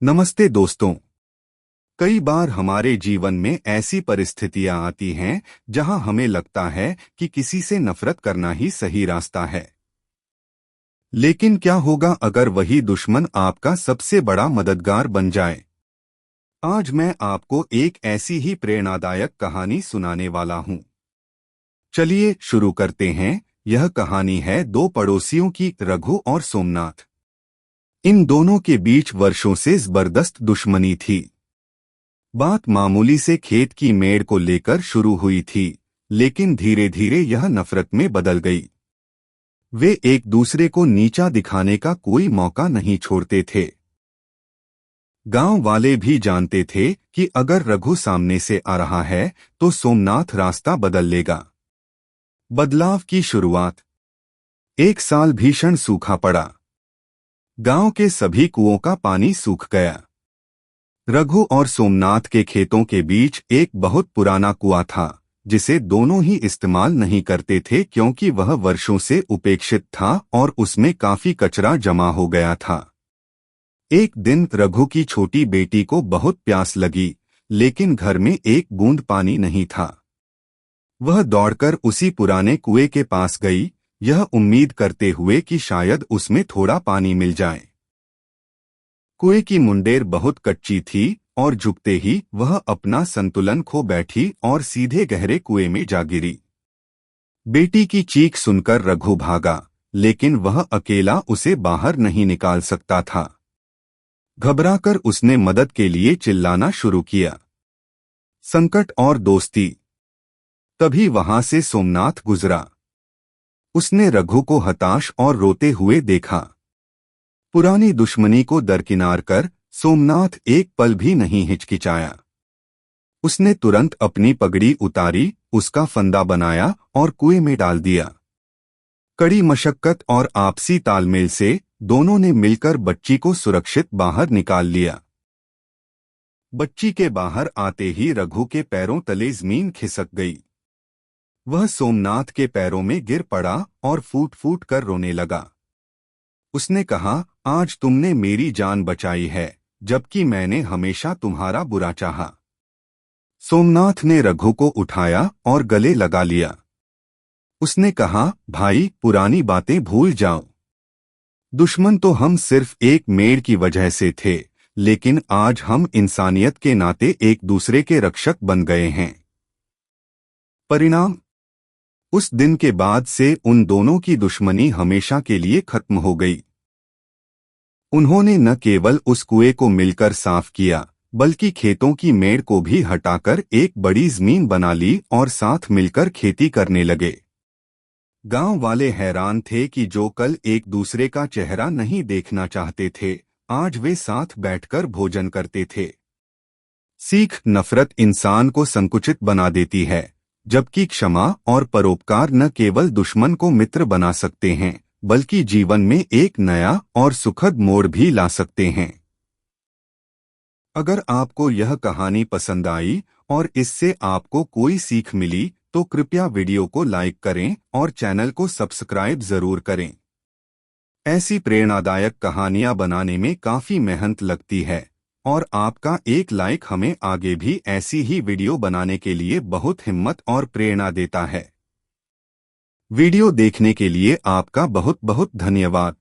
नमस्ते दोस्तों। कई बार हमारे जीवन में ऐसी परिस्थितियां आती हैं जहां हमें लगता है कि किसी से नफरत करना ही सही रास्ता है। लेकिन क्या होगा अगर वही दुश्मन आपका सबसे बड़ा मददगार बन जाए? आज मैं आपको एक ऐसी ही प्रेरणादायक कहानी सुनाने वाला हूं। चलिए शुरू करते हैं। यह कहानी है दो पड़ोसियों की, रघु और सोमनाथ। इन दोनों के बीच वर्षों से जबरदस्त दुश्मनी थी। बात मामूली से खेत की मेड़ को लेकर शुरू हुई थी, लेकिन धीरे धीरे यह नफरत में बदल गई। वे एक दूसरे को नीचा दिखाने का कोई मौका नहीं छोड़ते थे। गांव वाले भी जानते थे कि अगर रघु सामने से आ रहा है तो सोमनाथ रास्ता बदल लेगा। बदलाव की शुरुआत। एक साल भीषण सूखा पड़ा। गांव के सभी कुओं का पानी सूख गया। रघु और सोमनाथ के खेतों के बीच एक बहुत पुराना कुआं था, जिसे दोनों ही इस्तेमाल नहीं करते थे क्योंकि वह वर्षों से उपेक्षित था और उसमें काफी कचरा जमा हो गया था। एक दिन रघु की छोटी बेटी को बहुत प्यास लगी, लेकिन घर में एक बूंद पानी नहीं था। वह दौड़कर उसी पुराने कुएं के पास गई, यह उम्मीद करते हुए कि शायद उसमें थोड़ा पानी मिल जाए। कुएं की मुंडेर बहुत कच्ची थी और झुकते ही वह अपना संतुलन खो बैठी और सीधे गहरे कुएं में जा गिरी। बेटी की चीख सुनकर रघु भागा, लेकिन वह अकेला उसे बाहर नहीं निकाल सकता था। घबराकर उसने मदद के लिए चिल्लाना शुरू किया। संकट और दोस्ती। तभी वहां से सोमनाथ गुजरा। उसने रघु को हताश और रोते हुए देखा। पुरानी दुश्मनी को दरकिनार कर सोमनाथ एक पल भी नहीं हिचकिचाया। उसने तुरंत अपनी पगड़ी उतारी, उसका फंदा बनाया और कुएं में डाल दिया। कड़ी मशक्कत और आपसी तालमेल से दोनों ने मिलकर बच्ची को सुरक्षित बाहर निकाल लिया। बच्ची के बाहर आते ही रघु के पैरों तले जमीन खिसक गई। वह सोमनाथ के पैरों में गिर पड़ा और फूट फूट कर रोने लगा। उसने कहा, आज तुमने मेरी जान बचाई है, जबकि मैंने हमेशा तुम्हारा बुरा चाहा। सोमनाथ ने रघु को उठाया और गले लगा लिया। उसने कहा, भाई, पुरानी बातें भूल जाओ। दुश्मन तो हम सिर्फ एक मेड़ की वजह से थे, लेकिन आज हम इंसानियत के नाते एक दूसरे के रक्षक बन गए हैं। परिणाम। उस दिन के बाद से उन दोनों की दुश्मनी हमेशा के लिए खत्म हो गई। उन्होंने न केवल उस कुएं को मिलकर साफ किया, बल्कि खेतों की मेड़ को भी हटाकर एक बड़ी जमीन बना ली और साथ मिलकर खेती करने लगे। गांव वाले हैरान थे कि जो कल एक दूसरे का चेहरा नहीं देखना चाहते थे, आज वे साथ बैठकर भोजन करते थे। सीख। नफरत इंसान को संकुचित बना देती है, जबकि क्षमा और परोपकार न केवल दुश्मन को मित्र बना सकते हैं, बल्कि जीवन में एक नया और सुखद मोड़ भी ला सकते हैं। अगर आपको यह कहानी पसंद आई और इससे आपको कोई सीख मिली तो कृपया वीडियो को लाइक करें और चैनल को सब्सक्राइब जरूर करें। ऐसी प्रेरणादायक कहानियां बनाने में काफी मेहनत लगती है और आपका एक लाइक हमें आगे भी ऐसी ही वीडियो बनाने के लिए बहुत हिम्मत और प्रेरणा देता है। वीडियो देखने के लिए आपका बहुत बहुत धन्यवाद।